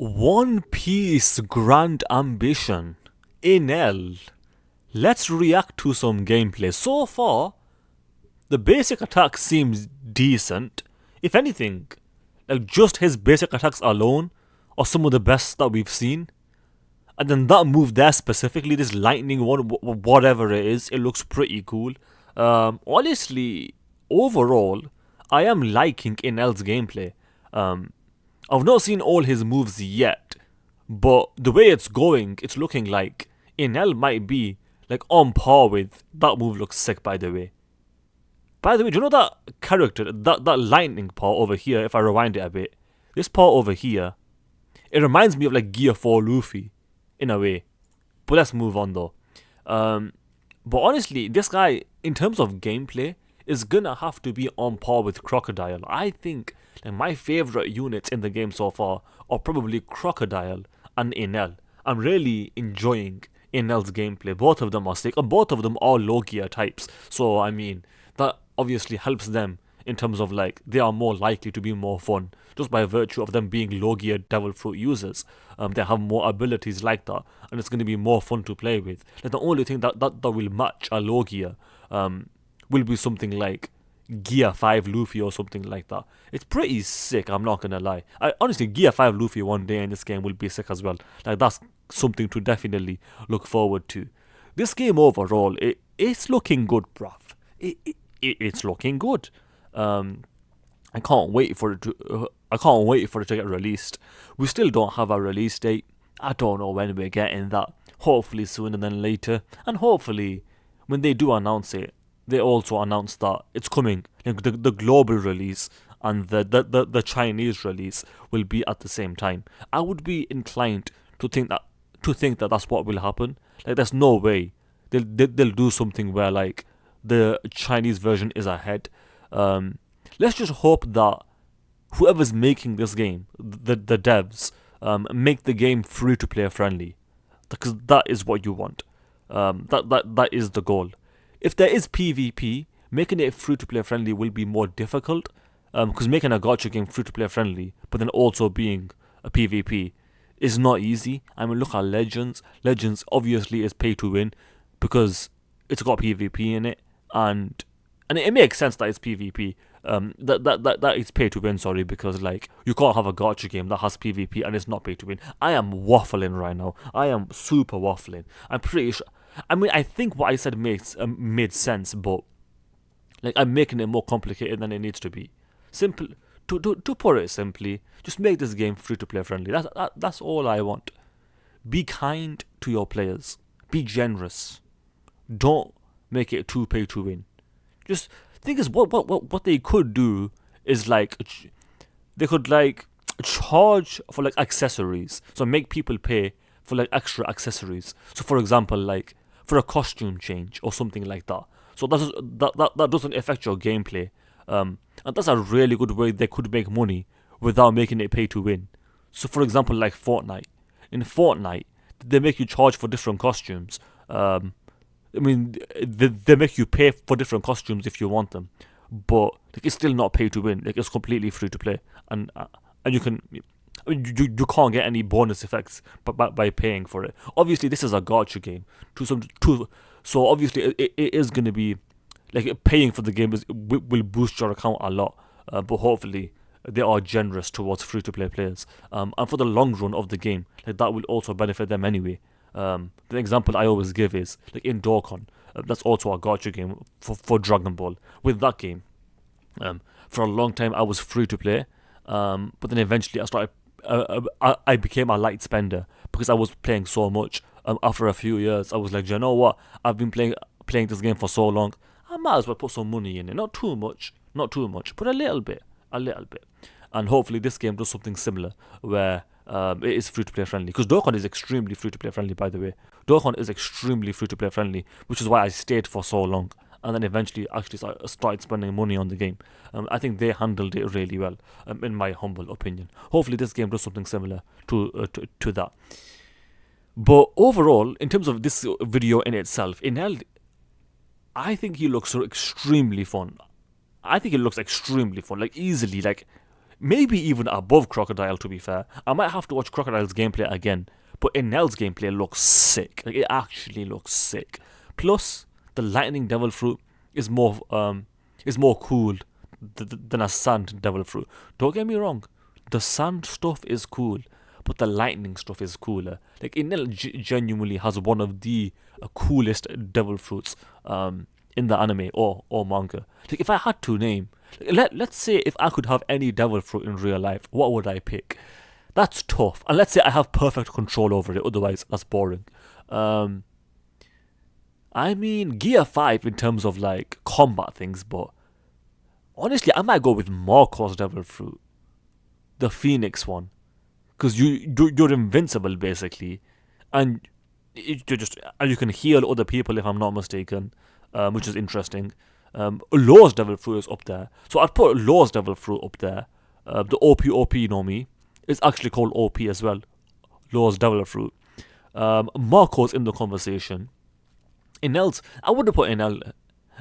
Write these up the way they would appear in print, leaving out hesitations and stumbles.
One Piece Grand Ambition. Enel. Let's react to some gameplay. So far, the basic attack seems decent. If anything, like just his basic attacks alone are some of the best that we've seen. And then that move there specifically, this lightning one, whatever it is, it looks pretty cool. Honestly, overall, I am liking Enel's gameplay. Um, I've not seen all his moves yet, but the way it's going, it's looking like Enel might be like on par with that move. Looks sick, by the way. By the way, do you know that character, that lightning part over here? If I rewind it a bit, this part over here, it reminds me of like Gear 4 Luffy, in a way. But let's move on though. But honestly, this guy, in terms of gameplay, is gonna have to be on par with Crocodile. I think like, my favorite units in the game so far are probably Crocodile and Enel. I'm really enjoying Enel's gameplay. Both of them are sick, and both of them are low gear types. So I mean, that obviously helps them in terms of like they are more likely to be more fun just by virtue of them being low gear devil fruit users. They have more abilities like that, and it's going to be more fun to play with. Like the only thing that will match a low gear will be something like Gear 5 Luffy or something like that. It's pretty sick, I'm not gonna lie. Honestly, Gear 5 Luffy one day in this game will be sick as well. Like that's something to definitely look forward to. This game overall, it's looking good, bruv. It's looking good. I can't wait for it to. I can't wait for it to get released. We still don't have a release date. I don't know when we're getting that. Hopefully sooner than later, and hopefully when they do announce it, they also announce that it's coming. Like the global release and the Chinese release will be at the same time. I would be inclined to think that that's what will happen. Like there's no way they'll do something where like the Chinese version is ahead. Let's just hope that whoever's making this game, the devs, make the game free to play friendly, because that is what you want. That is the goal. If there is PvP, making it free to play friendly will be more difficult. Because making a gacha game free to play friendly, but then also being a PvP, is not easy. I mean, look at Legends. Legends obviously is pay to win because it's got PvP in it, and it makes sense that it's PvP. That it's pay to win. Sorry, because like you can't have a gacha game that has PvP and it's not pay to win. I am waffling right now. I am super waffling. I'm pretty sure. I mean, I think what I said made sense, but like I'm making it more complicated than it needs to be. Simple. To put it simply, just make this game free to play friendly. That's all I want. Be kind to your players. Be generous. Don't make it too pay to win. Just think is what they could do is like they could like charge for like accessories. So make people pay for like extra accessories. So for example, like for a costume change or something like that. So that doesn't affect your gameplay. And that's a really good way they could make money without making it pay to win. So for example, like Fortnite. In Fortnite, they make you charge for different costumes. I mean, they make you pay for different costumes if you want them, but like it's still not pay to win. Like it's completely free to play, and you can. I mean, you can't get any bonus effects by paying for it. Obviously, this is a gacha game. So obviously it is going to be like paying for the game will boost your account a lot. But hopefully they are generous towards free to play players. And for the long run of the game, like that will also benefit them anyway. The example I always give is like in Dokkan. That's also a gacha game for Dragon Ball. With that game, for a long time I was free to play, but then eventually I became a light spender because I was playing so much. After a few years, I was like, you know what? I've been playing this game for so long. I might as well put some money in it. Not too much, but a little bit. And hopefully this game does something similar where it is free to play friendly. Because Dokkan is extremely free to play friendly, by the way. Dokkan is extremely free to play friendly, which is why I stayed for so long. And then eventually actually started spending money on the game. I think they handled it really well, in my humble opinion. Hopefully this game does something similar to that. But overall, in terms of this video in itself, Enel, I think he looks extremely fun. Like easily, like maybe even above Crocodile, to be fair. I might have to watch Crocodile's gameplay again, but Enel's gameplay looks sick. Like, it actually looks sick. Plus, the lightning devil fruit is more cool than a sand devil fruit. Don't get me wrong, the sand stuff is cool, but the lightning stuff is cooler. Like, Enel genuinely has one of the coolest devil fruits in the anime or manga. Like, if I had to name, let's say if I could have any devil fruit in real life, what would I pick? That's tough. And let's say I have perfect control over it, otherwise that's boring. I mean, Gear 5 in terms of like combat things, but honestly, I might go with Marco's devil fruit, the Phoenix one, because you're invincible basically, and you can heal other people if I'm not mistaken, which is interesting. Law's devil fruit is up there, so I'd put Law's devil fruit up there. The OP Nomi is actually called OP as well. Law's devil fruit. Marco's in the conversation. Enel's, I wouldn't put Enel.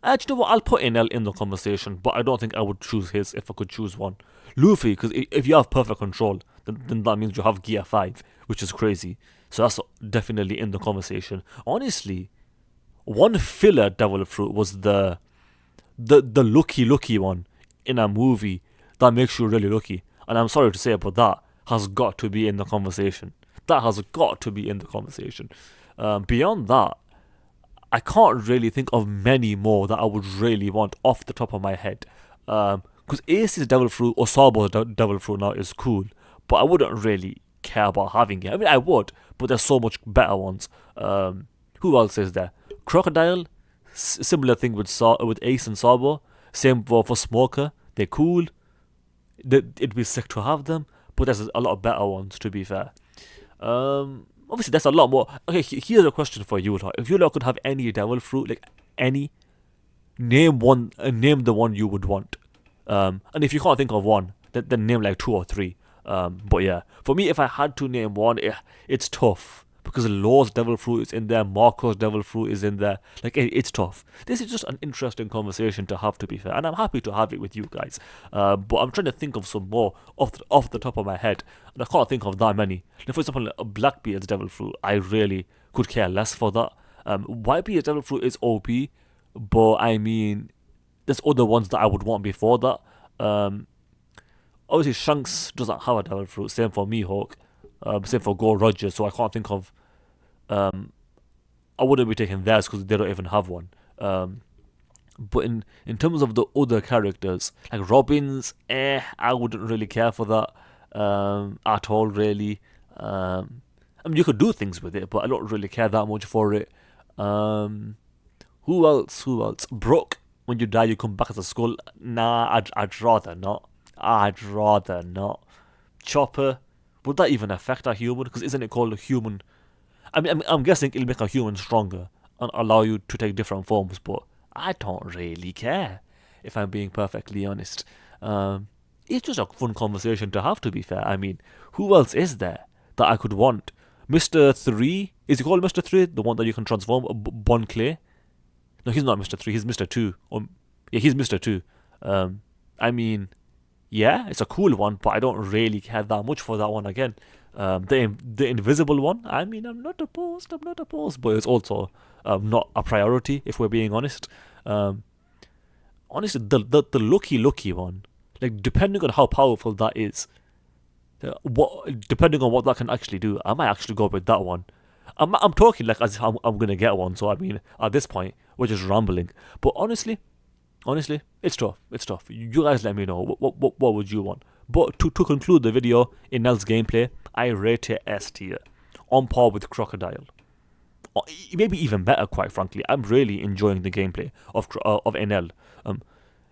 Actually, you know what? I'll put Enel in the conversation, but I don't think I would choose his if I could choose one. Luffy, because if you have perfect control, then that means you have Gear 5, which is crazy. So that's definitely in the conversation. Honestly, one filler devil fruit was the lucky one in a movie that makes you really lucky. And I'm sorry to say, but that has got to be in the conversation. That has got to be in the conversation. Beyond that, I can't really think of many more that I would really want off the top of my head. Because Ace's devil fruit or Sabo's devil fruit now is cool, but I wouldn't really care about having it. I mean, I would, but there's so much better ones. Who else is there? Crocodile, similar thing with Ace and Sabo. Same for Smoker. They're cool. It'd be sick to have them, but there's a lot of better ones, to be fair. Obviously, there's a lot more. Okay, here's a question for you. If you could have any devil fruit, like any, name one. Name the one you would want. And if you can't think of one, then name like 2 or 3. But yeah, for me, if I had to name one, it's tough. Because Law's devil fruit is in there, Marco's devil fruit is in there. Like, it's tough. This is just an interesting conversation to have, to be fair, and I'm happy to have it with you guys. But I'm trying to think of some more off the top of my head, and I can't think of that many. Like, for example, a Blackbeard's devil fruit, I really could care less for that. Whitebeard's devil fruit is OP, but I mean, there's other ones that I would want before that. Obviously, Shanks doesn't have a devil fruit. Same for Mihawk. Same for Gold Roger, so I can't think of. I wouldn't be taking theirs because they don't even have one. But in terms of the other characters, like Robin's, I wouldn't really care for that at all, really. I mean, you could do things with it, but I don't really care that much for it. Who else? Brooke, when you die, you come back as a skull. Nah, I'd rather not. Chopper, would that even affect a human? Because isn't it called a human? I mean, I'm guessing it'll make a human stronger and allow you to take different forms, but I don't really care, if I'm being perfectly honest. It's just a fun conversation to have, to be fair. I mean, who else is there that I could want? Mr. 3? Is he called Mr. 3? The one that you can transform? Bon Clay? No, he's not Mr. 3, he's Mr. 2. Yeah, he's Mr. 2. I mean, yeah, it's a cool one, but I don't really care that much for that one again. The invisible one, I mean, I'm not opposed, but it's also not a priority, if we're being honest. Honestly, the lucky one, like, depending on how powerful that is, depending on what that can actually do, I might actually go with that one. I'm talking like as if I'm gonna get one, so I mean, at this point, we're just rambling. But honestly, it's tough. You guys let me know. What would you want? But to conclude the video, in Enel's gameplay, I rate it S tier, on par with Crocodile. Maybe even better, quite frankly. I'm really enjoying the gameplay of Enel.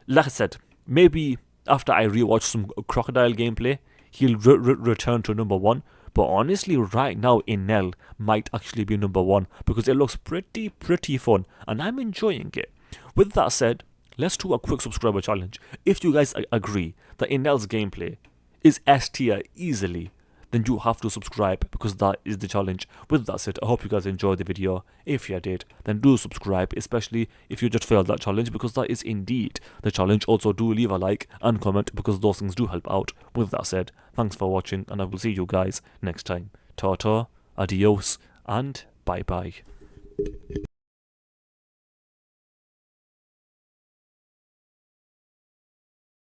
Like I said, maybe after I rewatch some Crocodile gameplay, he'll return to number 1. But honestly, right now, Enel might actually be number 1 because it looks pretty fun, and I'm enjoying it. With that said, let's do a quick subscriber challenge. If you guys agree that Enel's gameplay is S tier easily, then you have to subscribe, because that is the challenge. With that said, I hope you guys enjoyed the video. If you did, then do subscribe, especially if you just failed that challenge, because that is indeed the challenge. Also, do leave a like and comment, because those things do help out. With that said, thanks for watching, and I will see you guys next time. Ta-ta, adios, and bye-bye.